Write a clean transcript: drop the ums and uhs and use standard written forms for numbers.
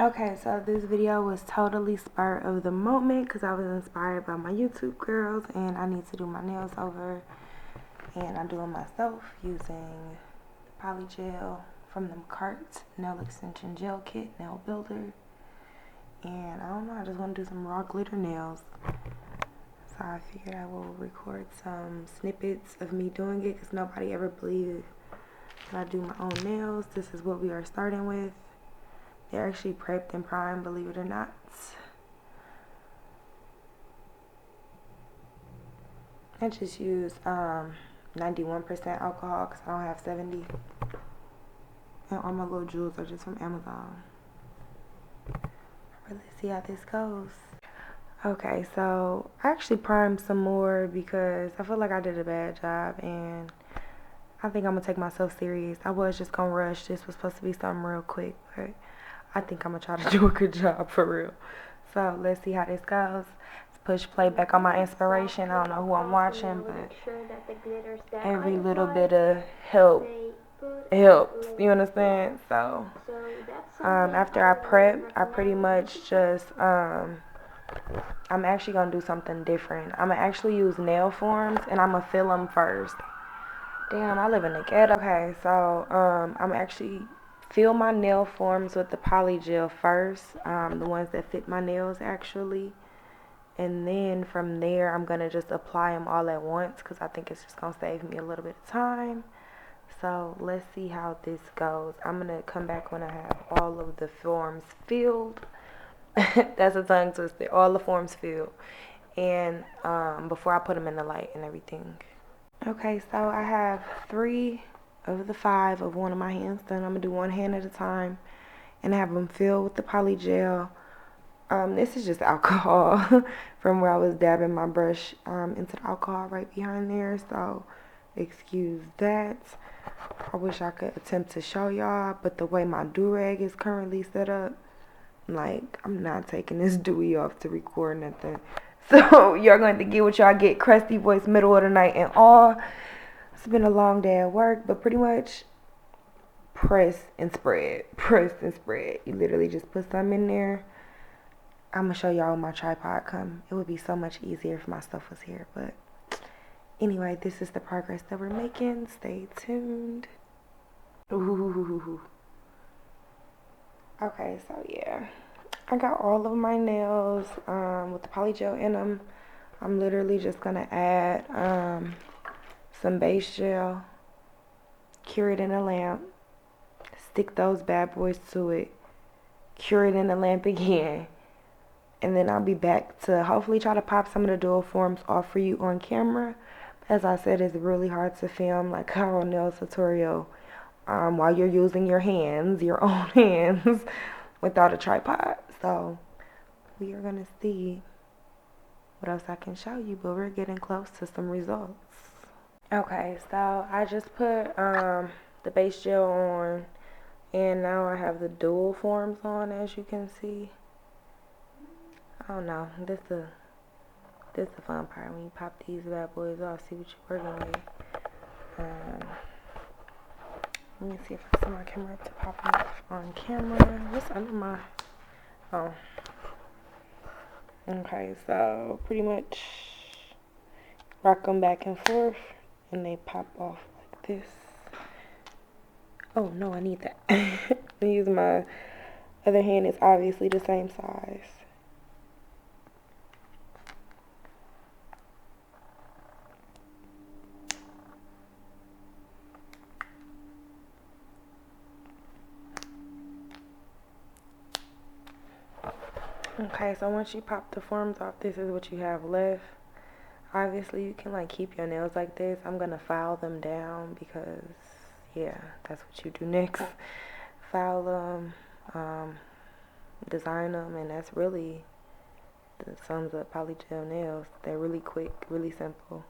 Okay, so this video was totally spur of the moment because I was inspired by my YouTube girls and I need to do my nails over, and I'm doing myself using the Polygel from the Makartt Nail Extension Gel Kit Nail Builder. And I don't know, I just want to do some raw glitter nails. So I figured I will record some snippets of me doing it because nobody ever believed that I do my own nails. This is what we are starting with. They're actually prepped and primed, believe it or not. I just use 91% alcohol because I don't have 70. And all my little jewels are just from Amazon. Let's see how this goes. Okay, so I actually primed some more because I feel like I did a bad job and I think I'm gonna take myself serious. I was just gonna rush. This was supposed to be something real quick, but I think I'm gonna try to do a good job for real. So let's see how this goes. Let's push play back on my inspiration. I don't know who I'm watching, but every little bit of help helps. You understand? So after I prep, I pretty much just I'm actually gonna do something different. I'm gonna actually use nail forms and I'm gonna fill them first. Damn, I live in the ghetto. Okay, so I'm actually fill my nail forms with the Polygel first, the ones that fit my nails actually, and then from there I'm gonna just apply them all at once because I think it's just gonna save me a little bit of time. So let's see how this goes. I'm gonna come back when I have all of the forms filled. That's a tongue twister. All the forms filled, and before I put them in the light and everything. Okay, so I have 3 of the 5 of one of my hands done. I'm gonna do one hand at a time and have them filled with the Polygel. This is just alcohol from where I was dabbing my brush into the alcohol right behind there, so excuse that. I wish I could attempt to show y'all, but the way my do-rag is currently set up, like, I'm not taking this dewy off to record nothing. So you're going to get what y'all get, crusty voice, middle of the night and all. It's been a long day at work, but pretty much press and spread. Press and spread. You literally just put some in there. I'm going to show y'all when my tripod come. It would be so much easier if my stuff was here. But anyway, this is the progress that we're making. Stay tuned. Ooh. Okay, so yeah. I got all of my nails with the Polygel in them. I'm literally just going to add some base gel, cure it in a lamp, stick those bad boys to it, cure it in a lamp again, and then I'll be back to hopefully try to pop some of the dual forms off for you on camera. As I said, it's really hard to film like a nail tutorial while you're using your hands, your own hands, without a tripod. So we are gonna see what else I can show you, but we're getting close to some results. Okay, so I just put the base gel on, and now I have the dual forms on, as you can see. I don't know, this the fun part when you pop these bad boys off, see what you're working with. Let me see if I set my camera up to pop them off on camera. What's under my... Oh. Okay, so pretty much rock them back and forth and they pop off like this. Oh, no, I need that. I use my other hand. It's obviously the same size. Okay, so once you pop the forms off, this is what you have left. Obviously, you can like keep your nails like this. I'm gonna file them down because, yeah, that's what you do next. File them, design them, and that's really the sums up Polygel nails. They're really quick, really simple.